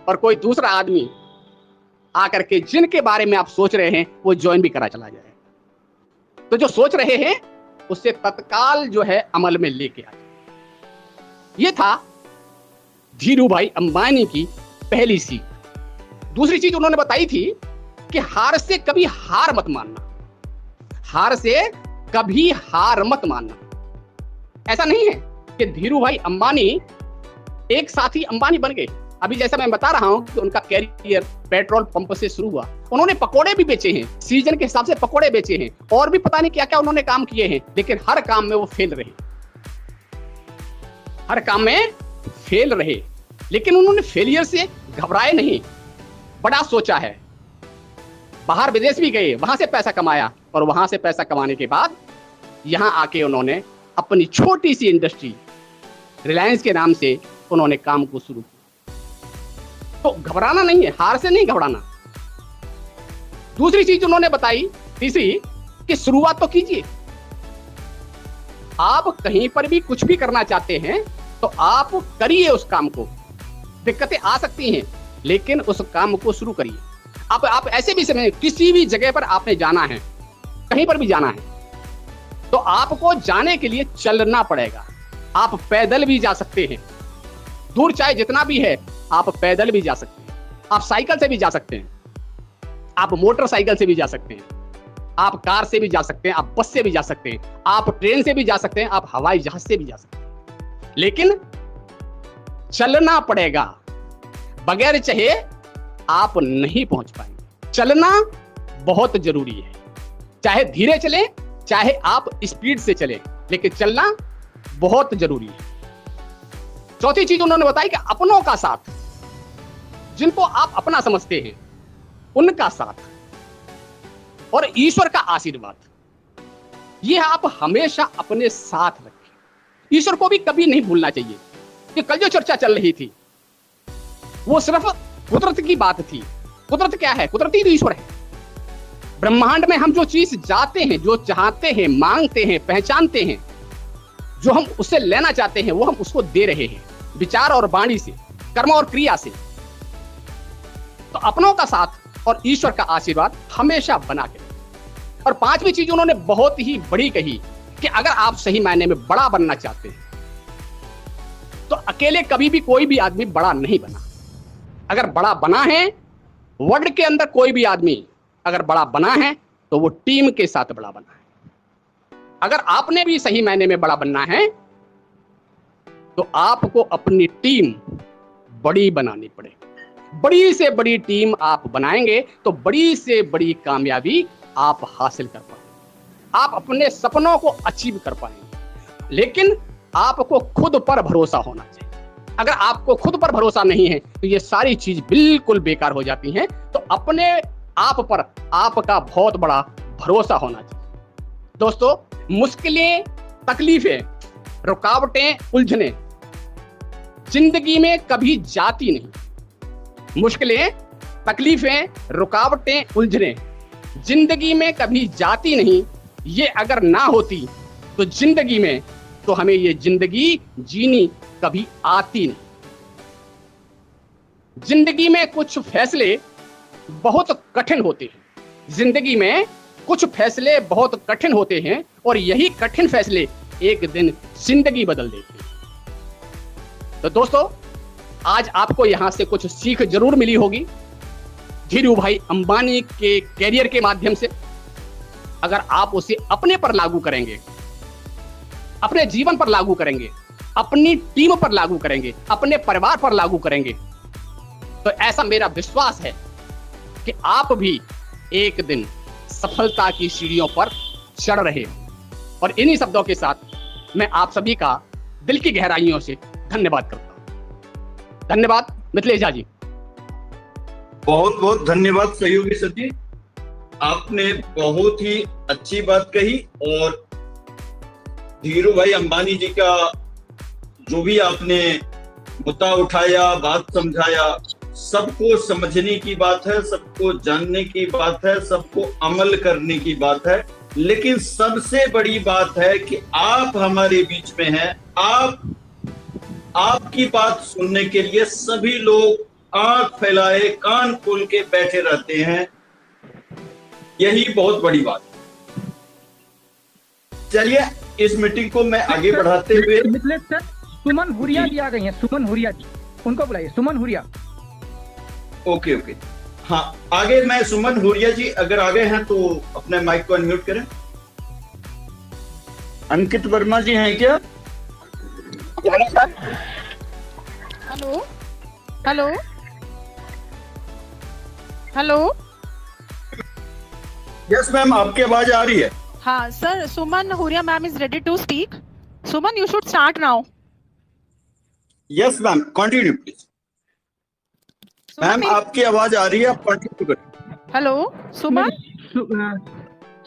और कोई दूसरा आदमी आकर के जिनके बारे में आप सोच रहे हैं वो ज्वाइन भी करा चला जाए। तो जो सोच रहे हैं उससे तत्काल जो है अमल में लेके आ जाए। ये था धीरू भाई अंबानी की पहली सीख। दूसरी चीज उन्होंने बताई थी कि हार से कभी हार मत मानना, हार से कभी हार मत मानना। ऐसा नहीं है कि धीरू भाई अंबानी एक साथ ही अंबानी बन गए। अभी जैसा मैं बता रहा हूं कि उनका कैरियर पेट्रोल पंप से शुरू हुआ। उन्होंने पकोड़े भी बेचे हैं, सीजन के हिसाब से पकोड़े बेचे हैं, और भी पता नहीं क्या क्या उन्होंने काम किए हैं, लेकिन हर काम में वो फेल रहे, हर काम में फेल रहे। लेकिन उन्होंने फेलियर से घबराए नहीं, बड़ा सोचा है। बाहर विदेश भी गए, वहां से पैसा कमाया, और वहां से पैसा कमाने के बाद यहां आके उन्होंने अपनी छोटी सी इंडस्ट्री रिलायंस के नाम से उन्होंने काम को शुरू किया। तो घबराना नहीं है, हार से नहीं घबराना। दूसरी चीज उन्होंने बताई, तीसरी, कि शुरुआत तो कीजिए। आप कहीं पर भी कुछ भी करना चाहते हैं तो आप करिए उस काम को। दिक्कतें आ सकती हैं, लेकिन उस काम को शुरू करिए। आप ऐसे भी समय किसी भी जगह पर आपने जाना है, कहीं पर भी जाना है, तो आपको जाने के लिए चलना पड़ेगा। आप पैदल भी जा सकते हैं, दूर चाहे जितना भी है, आप पैदल भी जा सकते हैं, आप साइकिल से भी जा सकते हैं, आप मोटरसाइकिल से भी जा सकते हैं, आप कार से भी जा सकते हैं, आप बस से भी जा सकते हैं, आप ट्रेन से भी जा सकते हैं, आप हवाई जहाज से भी जा सकते हैं, लेकिन चलना पड़ेगा। बगैर चले आप नहीं पहुंच पाएंगे। चलना बहुत जरूरी है, चाहे धीरे चले, चाहे आप स्पीड से चले, लेकिन चलना बहुत जरूरी है। चौथी चीज उन्होंने बताई कि अपनों का साथ, जिनको आप अपना समझते हैं उनका साथ, और ईश्वर का आशीर्वाद, ये आप हमेशा अपने साथ रखें। ईश्वर को भी कभी नहीं भूलना चाहिए। कि कल जो चर्चा चल रही थी वो सिर्फ कुदरत की बात थी। कुदरत क्या है? कुदरती तो ईश्वर है। ब्रह्मांड में हम जो चीज चाहते हैं, जो चाहते हैं, मांगते हैं, पहचानते हैं, जो हम उससे लेना चाहते हैं, वो हम उसको दे रहे हैं, विचार और वाणी से, कर्म और क्रिया से। तो अपनों का साथ और ईश्वर का आशीर्वाद हमेशा बना के। और पांचवी चीज उन्होंने बहुत ही बड़ी कही कि अगर आप सही मायने में बड़ा बनना चाहते हैं तो अकेले कभी भी कोई भी आदमी बड़ा नहीं बना। अगर बड़ा बना है, वर्ल्ड के अंदर कोई भी आदमी अगर बड़ा बना है तो वो टीम के साथ बड़ा बना है। अगर आपने भी सही मायने में बड़ा बनना है तो आपको अपनी टीम बड़ी बनानी पड़ेगी। बड़ी से बड़ी टीम आप बनाएंगे तो बड़ी से बड़ी कामयाबी आप हासिल कर पाएंगे, आप अपने सपनों को अचीव कर पाएंगे। लेकिन आपको खुद पर भरोसा होना चाहिए। अगर आपको खुद पर भरोसा नहीं है तो ये सारी चीज बिल्कुल बेकार हो जाती हैं। तो अपने आप पर आपका बहुत बड़ा भरोसा होना चाहिए। दोस्तों, मुश्किलें, तकलीफें, रुकावटें, उलझनें जिंदगी में कभी जाती नहीं। मुश्किलें, तकलीफें, रुकावटें, उलझनें जिंदगी में कभी जाती नहीं। ये अगर ना होती तो जिंदगी में तो हमें ये जिंदगी जीनी कभी आती नहीं। जिंदगी में कुछ फैसले बहुत कठिन होते हैं। जिंदगी में कुछ फैसले बहुत कठिन होते हैं और यही कठिन फैसले एक दिन जिंदगी बदल देते हैं। तो दोस्तों, आज आपको यहां से कुछ सीख जरूर मिली होगी धीरू भाई अंबानी के कैरियर के माध्यम से। अगर आप उसे अपने पर लागू करेंगे, अपने जीवन पर लागू करेंगे, अपनी टीम पर लागू करेंगे, अपने परिवार पर लागू करेंगे, तो ऐसा मेरा विश्वास है कि आप भी एक दिन सफलता की सीढ़ियों पर चढ़ रहे हो। और इन्हीं शब्दों के साथ मैं आप सभी का दिल की गहराइयों से धन्यवाद करता हूं। धन्यवाद मिथिलेश जी। बहुत बहुत धन्यवाद सहयोगी सर जी, आपने बहुत ही अच्छी बात कही। और धीरू भाई अंबानी जी का जो भी आपने मुद्दा उठाया, बात समझाया, सबको समझने की बात है, सबको जानने की बात है, सबको अमल करने की बात है। लेकिन सबसे बड़ी बात है कि आप हमारे बीच में हैं। आपकी बात सुनने के लिए सभी लोग आंख फैलाए कान खोल के बैठे रहते हैं, यही बहुत बड़ी बात है। चलिए इस मीटिंग को मैं आगे बढ़ाते हुए मिथिलेश सर, सुमन हुरिया जी आ गई हैं, सुमन हुरिया जी, उनको बुलाइए, सुमन हुरिया। ओके ओके, हाँ आगे मैं सुमन हुरिया जी अगर आ गए हैं तो अपने माइक को अनम्यूट करें। अंकित वर्मा जी हैं क्या? Hello hello hello. Yes ma'am, आपकी आवाज आ रही है। हाँ sir, Suman Huria ma'am is ready to speak. Suman, you should start now. Yes ma'am, continue please. Ma'am आपकी आवाज आ रही है, आप कंटिन्यू करें। हेलो सुमन।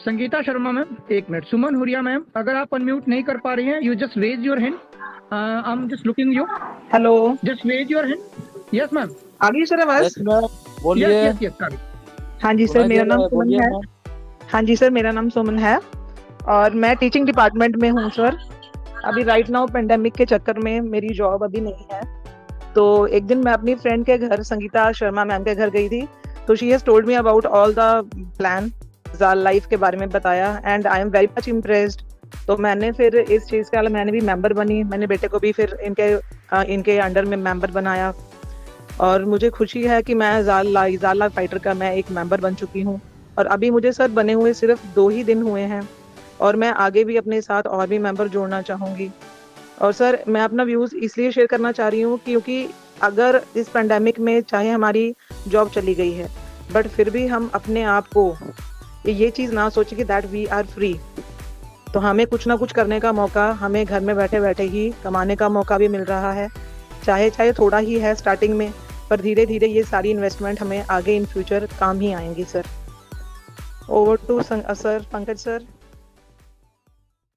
संगीता शर्मा मैम, एक मिनट। सुमन हुरिया मैम, अगर आप अनम्यूट नहीं कर पा रही हैं, you just raise your hand. I am just looking you. Hello, just raise your hand. Yes ma'am, आ गई सर आवाज? बोलिए। यस यस, हाँ जी सर, मेरा नाम सुमन है। हाँ जी सर, मेरा नाम सुमन है और मैं टीचिंग डिपार्टमेंट में हूँ सर। अभी राइट नाउ पेंडेमिक के चक्कर में मेरी जॉब अभी नहीं है। तो एक दिन मैं अपनी फ्रेंड के घर, संगीता शर्मा मैम के घर गई थी, तो she has told me about all the plan, ज़ाल लाइफ के बारे में बताया and I am very much impressed. तो मैंने फिर इस चीज़ के, मैंने भी मेंबर बनी, मैंने बेटे को भी फिर इनके अंडर में मेंबर बनाया और मुझे खुशी है कि मैं ज़ाल लाइफ फाइटर का मैं एक मेंबर बन चुकी हूँ। और अभी मुझे सर बने हुए सिर्फ 2 ही दिन हुए हैं और मैं आगे भी अपने साथ और भी मेंबर जोड़ना चाहूँगी। और सर मैं अपना व्यूज़ इसलिए शेयर करना चाह रही हूँ क्योंकि अगर इस पेंडेमिक में चाहे हमारी जॉब चली गई है, बट फिर भी हम अपने आप को ये चीज़ ना सोचें कि दैट वी आर फ्री। तो हमें कुछ ना कुछ करने का मौका, हमें घर में बैठे बैठे ही कमाने का मौका भी मिल रहा है, चाहे थोड़ा ही है स्टार्टिंग में, पर धीरे धीरे ये सारी इन्वेस्टमेंट हमें आगे इन फ्यूचर काम ही आएंगी sir. Over to sir, Pankaj sir.